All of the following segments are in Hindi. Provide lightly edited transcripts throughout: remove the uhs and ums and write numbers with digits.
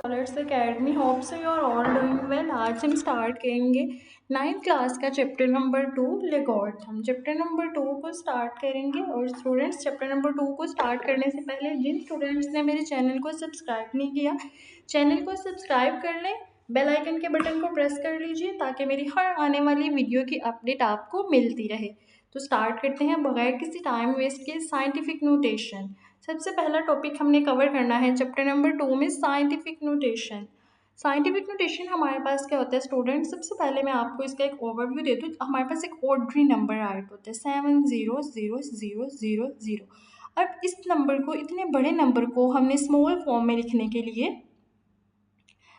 Scholars academy hope so you are all doing well. आज हम स्टार्ट करेंगे 9th क्लास का chapter number 2 logarithm. Chapter number 2 को स्टार्ट करेंगे। और स्टूडेंट्स, चैप्टर नंबर 2 को स्टार्ट करने से पहले जिन स्टूडेंट्स ने मेरे चैनल को सब्सक्राइब नहीं किया, चैनल को सब्सक्राइब कर लें, बेल आइकन के बटन को प्रेस कर लीजिए ताकि मेरी हर आने वाली वीडियो की अपडेट आपको मिलती रहे। तो स्टार्ट करते हैं बगैर किसी टाइम वेस्ट के साइंटिफिक नोटेशन। सबसे पहला टॉपिक हमने कवर करना है चैप्टर नंबर 2 में साइंटिफिक नोटेशन। साइंटिफिक नोटेशन हमारे पास क्या होता है स्टूडेंट? सबसे पहले मैं आपको इसका एक ओवरव्यू दे दूँ। हमारे पास एक ऑर्डनरी नंबर राइट होता है 7000000। अब इस नंबर को, इतने बड़े नंबर को हमने स्मॉल फॉर्म में लिखने के लिए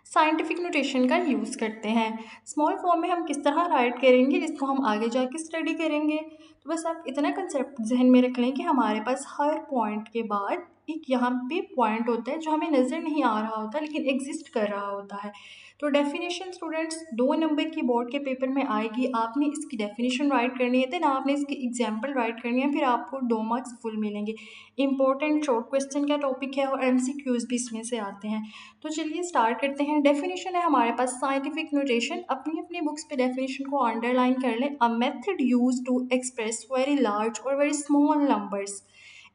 साइंटिफिक नोटेशन का यूज़ करते हैं। स्मॉल फॉर्म में हम किस तरह राइट करेंगे इसको हम आगे जाके स्टडी करेंगे। तो बस आप इतना कंसेप्ट जहन में रख लें कि हमारे पास हर पॉइंट के बाद एक यहाँ पे पॉइंट होता है जो हमें नज़र नहीं आ रहा होता लेकिन एग्जिस्ट कर रहा होता है। तो डेफिनेशन स्टूडेंट्स 2 नंबर की बोर्ड के पेपर में आएगी। आपने इसकी डेफिनेशन राइट करनी है, देन आपने इसकी एग्जाम्पल राइट करनी है, फिर आपको 2 मार्क्स फुल मिलेंगे। इंपॉर्टेंट शॉर्ट क्वेश्चन का टॉपिक है और MCQs भी इसमें से आते हैं। तो चलिए स्टार्ट करते हैं। डेफिनेशन है हमारे पास साइंटिफिक नोटेशन। अपनी अपनी बुक्स पे डेफिनेशन को अंडरलाइन कर लें। A method use to express very large और very small numbers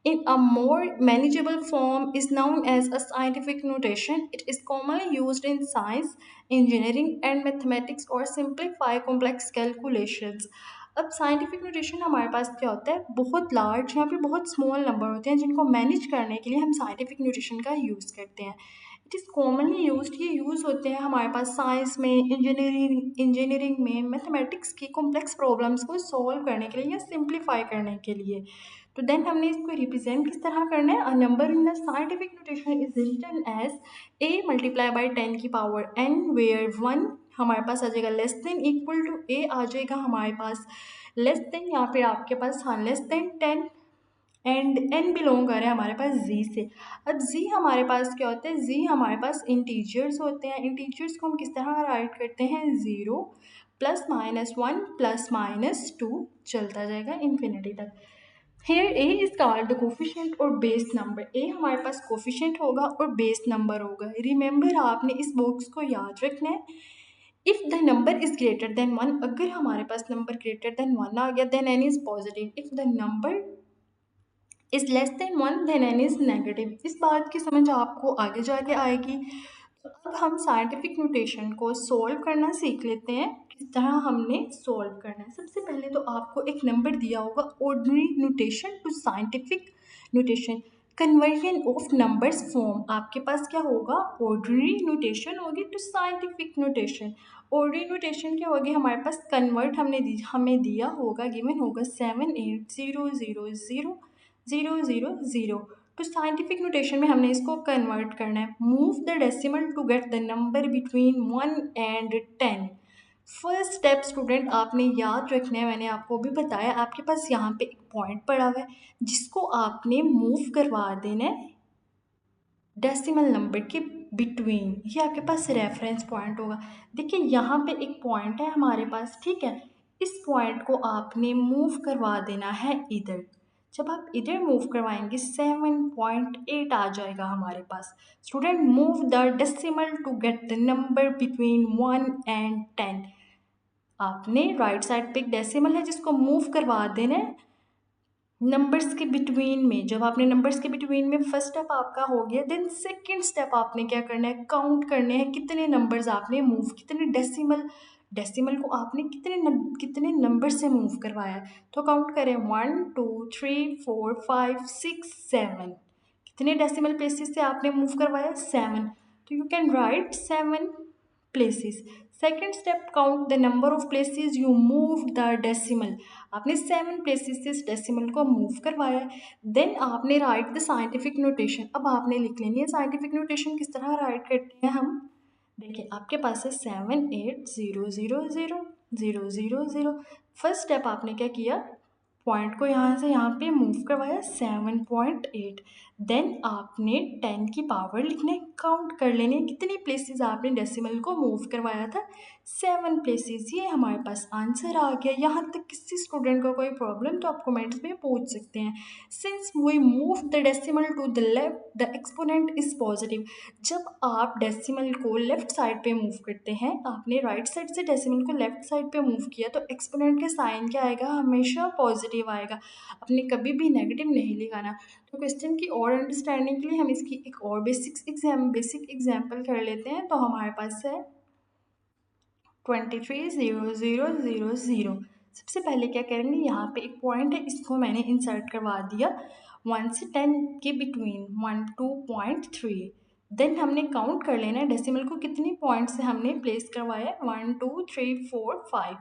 in a more manageable form is known as a scientific notation. It is commonly used in science, engineering and mathematics or simplify complex calculations. अब साइंटिफिक नोटेशन हमारे पास क्या होता है? बहुत लार्ज, यहाँ पे बहुत स्मॉल नंबर होते हैं जिनको मैनेज करने के लिए हम साइंटिफिक नोटेशन का यूज़ करते हैं। इट इज़ कॉमनली यूज्ड, ये यूज़ होते हैं हमारे पास साइंस में, इंजीनियरिंग में, मैथमेटिक्स की कॉम्प्लेक्स प्रॉब्लम्स को सॉल्व करने के लिए या सिंप्लीफाई करने के लिए। तो देन हमने इसको रिप्रेजेंट किस तरह करना है? A number in the scientific notation is written as a multiply by 10 की पावर n, वेयर 1 हमारे पास आ जाएगा less than equal to a आ जाएगा हमारे पास लेस देन, यहाँ पे आपके पास हाँ less than 10 and n belong कर रहा है हमारे पास z से। अब z हमारे पास क्या होता है? z हमारे पास इंटीजर्स होते हैं। इंटीजर्स को हम किस तरह राइट करते हैं? 0 प्लस माइनस 1 प्लस माइनस 2 चलता जाएगा इन्फिनिटी तक। Here a is called the coefficient और बेस नंबर। a हमारे पास कोफिशिएंट होगा और बेस नंबर होगा। रिमेंबर, आपने इस बॉक्स को याद रखना है। If the number is greater than 1, अगर हमारे पास नंबर ग्रेटर देन 1 आ गया then n is positive. If the number is less than 1 then n is negative. इस बात की समझ आपको आगे जाके आएगी। तो अब हम साइंटिफिक नोटेशन को सॉल्व करना सीख लेते हैं। किस तरह हमने सॉल्व करना है? सबसे पहले तो आपको एक नंबर दिया होगा ordinary notation to scientific notation, conversion of numbers form. आपके पास क्या होगा? ऑर्डिनरी नोटेशन होगी to scientific notation. Ordinary notation क्या होगी? हमारे पास कन्वर्ट हमें दिया होगा, गिवन होगा 7800000। तो साइंटिफिक नोटेशन में हमने इसको कन्वर्ट करना है। Move the decimal to get the number between 1 and 10। First step student आपने याद रखना है, मैंने आपको भी बताया। आपके पास यहाँ पे एक पॉइंट पड़ा हुआ है जिसको आपने मूव करवा देना है डेसिमल नंबर के बिटवीन। ये आपके पास रेफरेंस पॉइंट होगा। देखिए यहाँ पे एक पॉइंट है हमारे पास, ठीक है। इस पॉइंट को आपने मूव करवा देना है इधर। जब आप इधर मूव करवाएंगे 7.8 आ जाएगा हमारे पास। Student, move the decimal to get the number between 1 and 10। आपने राइट साइड पे एक डेसिमल है जिसको मूव करवा देना है नंबर्स के बिटवीन में। जब आपने नंबर्स के बिटवीन में फर्स्ट स्टेप आपका हो गया, देन सेकंड स्टेप आपने क्या करना है? काउंट करने हैं कितने नंबर्स आपने मूव, कितने डेसिमल को आपने कितने नंबर से मूव करवाया है। तो काउंट करें 1 2 3 4 5 6 7। कितने डेसिमल प्लेसेस से आपने मूव करवाया? 7। तो you can write 7 places. Second step, count the number of places you move the decimal. आपने 7 प्लेसेस से इस डेसिमल को मूव करवाया है। देन आपने राइट द साइंटिफिक नोटेशन। अब आपने लिख लेनी है साइंटिफिक नोटेशन किस तरह राइट करते हैं हम। देखिए आपके पास है 7800000। फर्स्ट स्टेप आपने क्या किया? पॉइंट को यहाँ से यहाँ पे मूव करवाया 7.8। देन आपने 10 की पावर लिखने काउंट कर लेने कितनी प्लेसेस आपने डेसिमल को मूव करवाया था, 7 प्लेसेस। ये हमारे पास आंसर आ गया। यहाँ तक किसी स्टूडेंट को कोई प्रॉब्लम तो आप कमेंट्स में पूछ सकते हैं। Since we move the decimal to the left the exponent is positive. जब आप डेसिमल को लेफ्ट साइड पे मूव करते हैं, आपने राइट साइड से डेसिमल को लेफ्ट साइड पे मूव किया तो एक्सपोनेंट का साइन क्या आएगा, हमेशा पॉजिटिव आएगा। आपने कभी भी नेगेटिव नहीं लिखाना। तो क्वेश्चन की और अंडरस्टैंडिंग के लिए हम इसकी एक और बेसिक एग्जाम्पल कर लेते हैं। तो हमारे पास है 23,0,0,0,0। सबसे पहले क्या करेंगे, यहाँ पे एक पॉइंट है, इसको मैंने इंसर्ट करवा दिया 1 से 10 के बिटवीन 1 2.3। देन हमने काउंट कर लेना है डेसिमल को कितनी पॉइंट से हमने प्लेस करवाया, 1 2 3 4 5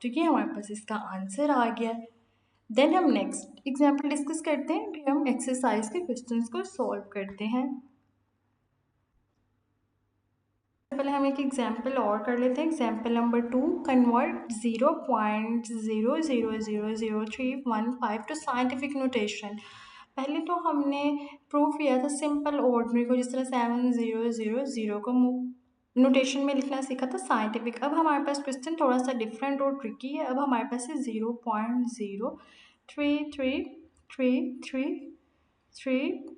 तो ये हमारे पास इसका आंसर आ गया। देन हम नेक्स्ट एग्जाम्पल डिस्कस करते हैं, फिर हम एक्सरसाइज के क्वेश्चंस को सॉल्व करते हैं। पहले हम एक एग्जाम्पल और कर लेते हैं। Example number 2, convert 0.00000315 to scientific notation. पहले तो हमने प्रूव किया था सिंपल ऑर्डनरी को, जिस तरह 7000 को नोटेशन में लिखना सीखा था साइंटिफिक। अब हमारे पास क्वेश्चन थोड़ा सा डिफरेंट और ट्रिकी है। अब हमारे पास है 0.03333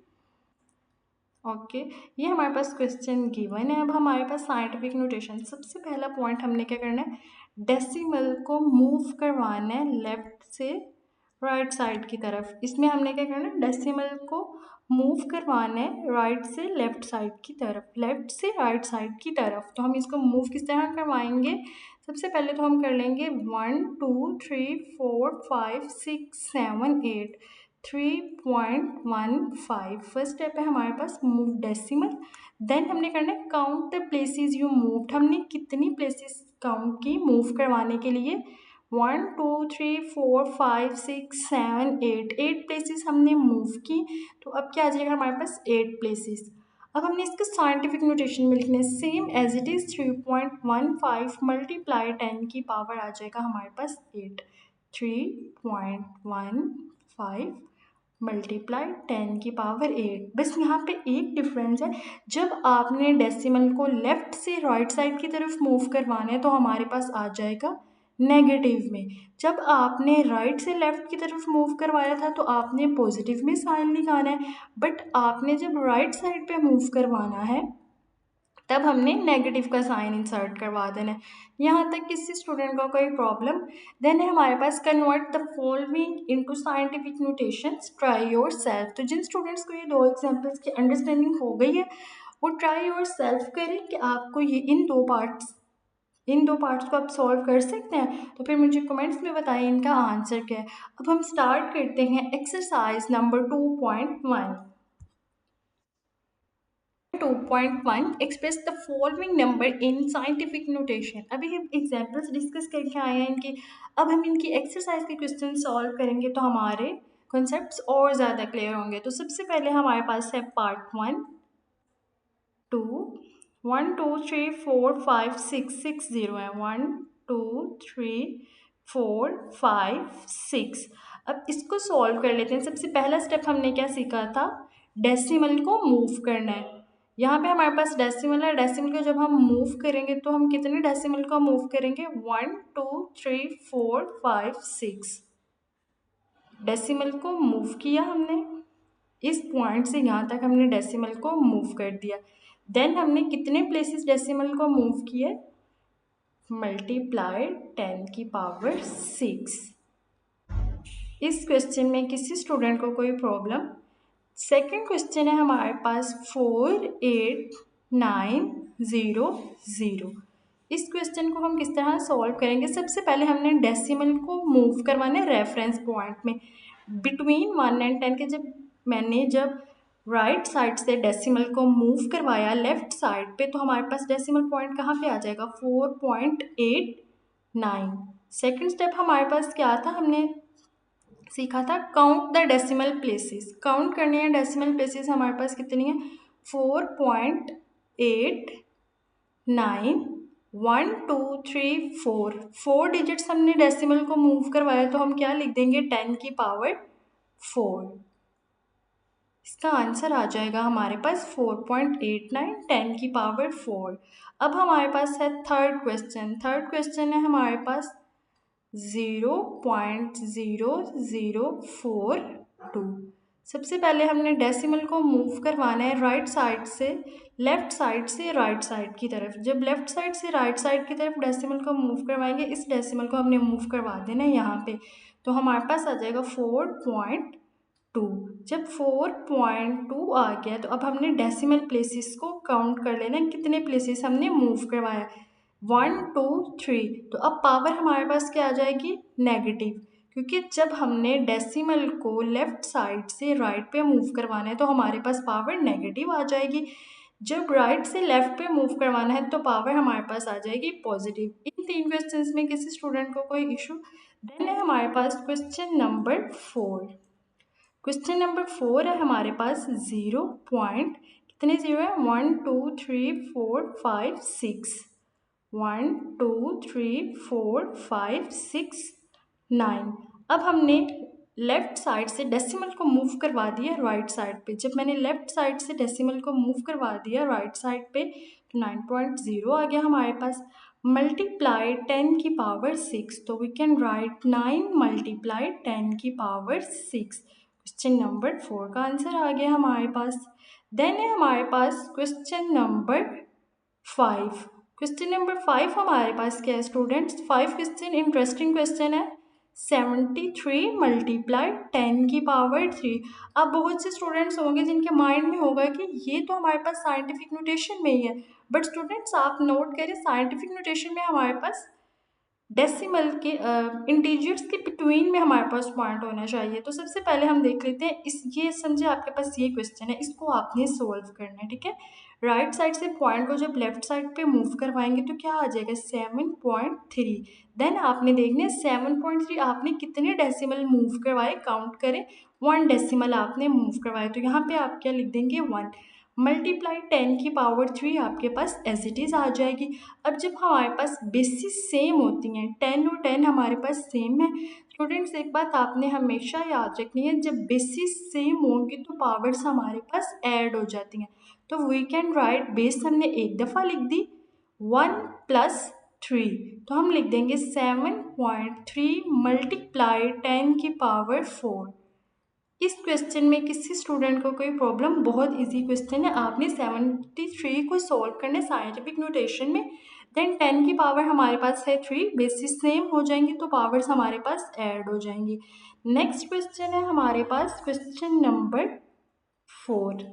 ओके ये हमारे पास क्वेश्चन गिवन है। अब हमारे पास साइंटिफिक नोटेशन, सबसे पहला पॉइंट हमने क्या करना है, डेसिमल को मूव करवाना है लेफ्ट से राइट साइड की तरफ। इसमें हमने क्या करना है, डेसिमल को मूव करवाना है राइट से लेफ्ट साइड की तरफ, लेफ्ट से राइट साइड की तरफ। तो हम इसको मूव किस तरह करवाएंगे, सबसे पहले तो हम कर लेंगे 1 2 3 4 5 6 7 8 3.15। फर्स्ट स्टेप है हमारे पास मूव डेसिमल। देन हमने करना है count the places you moved. हमने कितनी प्लेसेस काउंट की मूव करवाने के लिए, 1 2 3 4 5 6 7 8 प्लेसेस हमने मूव की। तो अब क्या आ जाएगा हमारे पास 8 प्लेसेस। अब हमने इसका साइंटिफिक नोटेशन में लिखना है same as it is 3.15 multiply 10 की पावर आ जाएगा हमारे पास 8। 3.15 मल्टीप्लाई 10 की पावर 8। बस यहाँ पे एक डिफरेंस है, जब आपने डेसिमल को लेफ्ट से राइट साइड की तरफ मूव करवाना है तो हमारे पास आ जाएगा नेगेटिव में। जब आपने राइट से लेफ्ट की तरफ मूव करवाया था तो आपने पॉजिटिव में साइन निकाला है, बट आपने जब राइट साइड पे मूव करवाना है तब हमने नेगेटिव का साइन इंसर्ट करवा देना है। यहाँ तक किसी स्टूडेंट को कोई प्रॉब्लम। देन है हमारे पास convert the following into scientific notations, try yourself. तो जिन स्टूडेंट्स को ये दो एग्जांपल्स की अंडरस्टैंडिंग हो गई है वो ट्राई योर सेल्फ करें कि आपको ये इन दो पार्ट्स को आप सॉल्व कर सकते हैं। तो फिर मुझे कमेंट्स में बताएं इनका आंसर क्या है। अब हम स्टार्ट करते हैं exercise number 2.1। 2.1 express the following number in scientific notation. अभी हम एग्जांपल्स डिस्कस करके आए हैं इनकी। अब हम इनकी एक्सरसाइज के क्वेश्चन सॉल्व करेंगे तो हमारे कॉन्सेप्ट्स और ज़्यादा क्लियर होंगे। तो सबसे पहले हमारे पास है पार्ट 1 2 1 2 3 4 5 6 6 0 है, 1 2 3 4 5 6। अब इसको सॉल्व कर लेते हैं। सबसे पहला स्टेप हमने क्या सीखा था, डेसिमल को मूव करना है। यहाँ पे हमारे पास डेसिमल है, डेसिमल को जब हम मूव करेंगे तो हम कितने डेसिमल को मूव करेंगे, 1 2 3 4 5 6 डेसिमल को मूव किया हमने। इस पॉइंट से यहाँ तक हमने डेसिमल को मूव कर दिया। देन हमने कितने प्लेसेस डेसिमल को मूव किए, मल्टीप्लाई 10 की पावर 6। इस क्वेश्चन में किसी स्टूडेंट को कोई प्रॉब्लम। सेकंड क्वेश्चन है हमारे पास 48900। इस क्वेश्चन को हम किस तरह सॉल्व करेंगे, सबसे पहले हमने डेसिमल को मूव करवाना है रेफरेंस पॉइंट में बिटवीन 1 एंड 10 के। जब राइट साइड से डेसिमल को मूव करवाया लेफ्ट साइड पे तो हमारे पास डेसिमल पॉइंट कहाँ पे आ जाएगा, 4.89। सेकंड स्टेप हमारे पास क्या था, हमने सीखा था count the decimal places. Count करनी है डेसिमल प्लेसेस, हमारे पास कितनी है, 4.89 1 2 3 4 4 डिजिट्स हमने डेसिमल को मूव करवाया, तो हम क्या लिख देंगे 10 की पावर 4। इसका आंसर आ जाएगा हमारे पास 4.89 10 की पावर 4। अब हमारे पास है थर्ड क्वेश्चन। थर्ड क्वेश्चन है हमारे पास 0.0042। सबसे पहले हमने डेसिमल को मूव करवाना है राइट साइड से लेफ्ट साइड से राइट साइड की तरफ। जब लेफ्ट साइड से राइट साइड की तरफ डेसिमल को मूव करवाएंगे, इस डेसिमल को हमने मूव करवा देना है यहाँ पे, तो हमारे पास आ जाएगा 4.2। जब 4.2 आ गया तो अब हमने डेसिमल प्लेसेस को काउंट कर लेना है, कितने प्लेसेस हमने मूव करवाया, 1 2 3। तो अब पावर हमारे पास क्या आ जाएगी, नेगेटिव, क्योंकि जब हमने डेसिमल को लेफ्ट साइड से राइट पे मूव करवाना है तो हमारे पास पावर नेगेटिव आ जाएगी। जब राइट से लेफ्ट पे मूव करवाना है तो पावर हमारे पास आ जाएगी पॉजिटिव। इन 3 क्वेश्चंस में किसी स्टूडेंट को कोई इशू? देन है हमारे पास क्वेश्चन नंबर 4। क्वेश्चन नंबर 4 है हमारे पास 0 पॉइंट कितने जीरो है, 1 2 3 4 5 6, 1 2 3 4 5 6 9। अब हमने लेफ्ट साइड से डेसिमल को मूव करवा दिया राइट साइड पे। जब मैंने लेफ्ट साइड से डेसिमल को मूव करवा दिया राइट साइड पे तो 9.0 आ गया हमारे पास। मल्टीप्लाई 10 की पावर 6, तो वी कैन राइट 9 मल्टीप्लाई 10 की पावर 6। क्वेश्चन नंबर 4 का आंसर आ गया हमारे पास। देन है हमारे पास क्वेश्चन नंबर 5। क्वेश्चन नंबर 5 हमारे पास क्या है स्टूडेंट्स, 5 क्वेश्चन इंटरेस्टिंग क्वेश्चन है। 73 मल्टीप्लाई 10 की पावर 3। अब बहुत से स्टूडेंट्स होंगे जिनके माइंड में होगा कि ये तो हमारे पास साइंटिफिक नोटेशन में ही है, बट स्टूडेंट्स आप नोट करें साइंटिफिक नोटेशन में हमारे पास डेसिमल के इंटीजर्स के बिटवीन में हमारे पास पॉइंट होना चाहिए। तो सबसे पहले हम देख लेते हैं इस, ये समझे आपके पास ये क्वेश्चन है, इसको आपने सोल्व करना है, ठीक है। राइट साइड से पॉइंट को जब लेफ्ट साइड पे मूव करवाएंगे तो क्या आ जाएगा 7.3। देन आपने देखना है 7.3 आपने कितने डेसिमल मूव करवाए, काउंट करें, 1 डेसिमल आपने मूव करवाए, तो यहाँ पे आप क्या लिख देंगे 1 मल्टीप्लाई 10 की पावर 3 आपके पास एज इट इज़ आ जाएगी। अब जब हमारे पास बेसिस सेम होती हैं, 10 और 10 हमारे पास सेम है, स्टूडेंट्स एक बात आपने हमेशा याद रखनी है, जब बेसिस सेम होंगी तो पावर्स हमारे पास ऐड हो जाती हैं। तो वी कैन राइट, बेस हमने एक दफ़ा लिख दी 1 + 3, तो हम लिख देंगे 7.3 मल्टीप्लाई 10 की पावर 4। इस क्वेश्चन में किसी स्टूडेंट को कोई प्रॉब्लम? बहुत इजी क्वेश्चन है, आपने 73 को सॉल्व करने साइंटिफिक नोटेशन में। देन 10 की पावर हमारे पास है 3, बेसिस सेम हो जाएंगी तो पावर्स हमारे पास ऐड हो जाएंगी। नेक्स्ट क्वेश्चन है हमारे पास क्वेश्चन नंबर 4।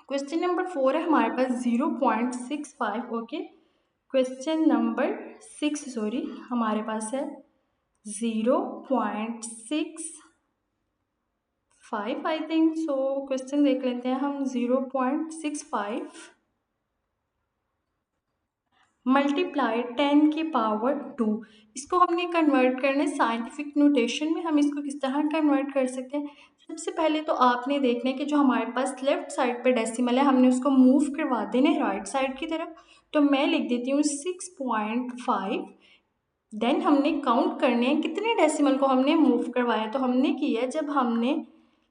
क्वेश्चन नंबर 4 है हमारे पास 0.65। ओके, क्वेश्चन नंबर 6 सॉरी हमारे पास है 0.65 आई थिंक सो। क्वेश्चन देख लेते हैं हम, 0.65 मल्टीप्लाई 10 की पावर 2। इसको हमने कन्वर्ट करना है साइंटिफिक नोटेशन में। हम इसको किस तरह कन्वर्ट कर सकते हैं? सबसे पहले तो आपने देखना है कि जो हमारे पास लेफ्ट साइड पे डेसिमल है हमने उसको मूव करवा देना है राइट साइड की तरफ। तो मैं लिख देती हूँ 6.5। देन हमने काउंट करने हैं कितने डेसिमल को हमने मूव करवाया। तो हमने किया, जब हमने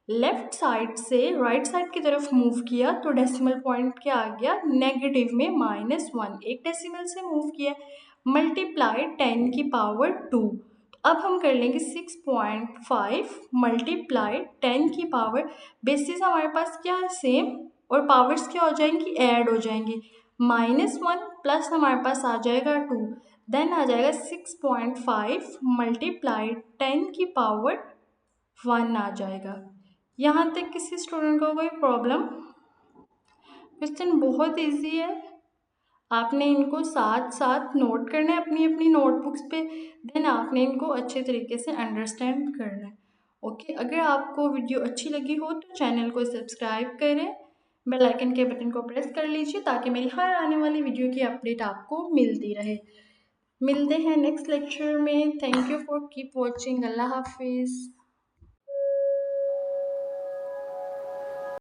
लेफ्ट साइड से राइट साइड की तरफ मूव किया तो डेसिमल पॉइंट क्या आ गया, नेगेटिव में -1, एक डेसिमल से मूव किया। मल्टीप्लाई 10 की पावर 2। अब हम कर लेंगे 6.5 मल्टीप्लाई 10 की पावर, बेसिस हमारे पास क्या है सेम, और पावर्स क्या हो जाएंगी, ऐड हो जाएंगी। -1 प्लस हमारे पास आ जाएगा 2, देन आ जाएगा 6.5 मल्टीप्लाई 10 की पावर 1 आ जाएगा। यहाँ तक किसी स्टूडेंट को कोई प्रॉब्लम? क्वेश्चन बहुत इजी है, आपने इनको साथ साथ नोट करना है अपनी अपनी नोटबुक्स पे, देन आपने इनको अच्छे तरीके से अंडरस्टैंड करना है। ओके, अगर आपको वीडियो अच्छी लगी हो तो चैनल को सब्सक्राइब करें, बेल आइकन के बटन को प्रेस कर लीजिए ताकि मेरी हर आने वाली वीडियो की अपडेट आपको मिलती रहे। मिलते हैं नेक्स्ट लेक्चर में। Thank you for keep watching. अल्लाह हाफिज़।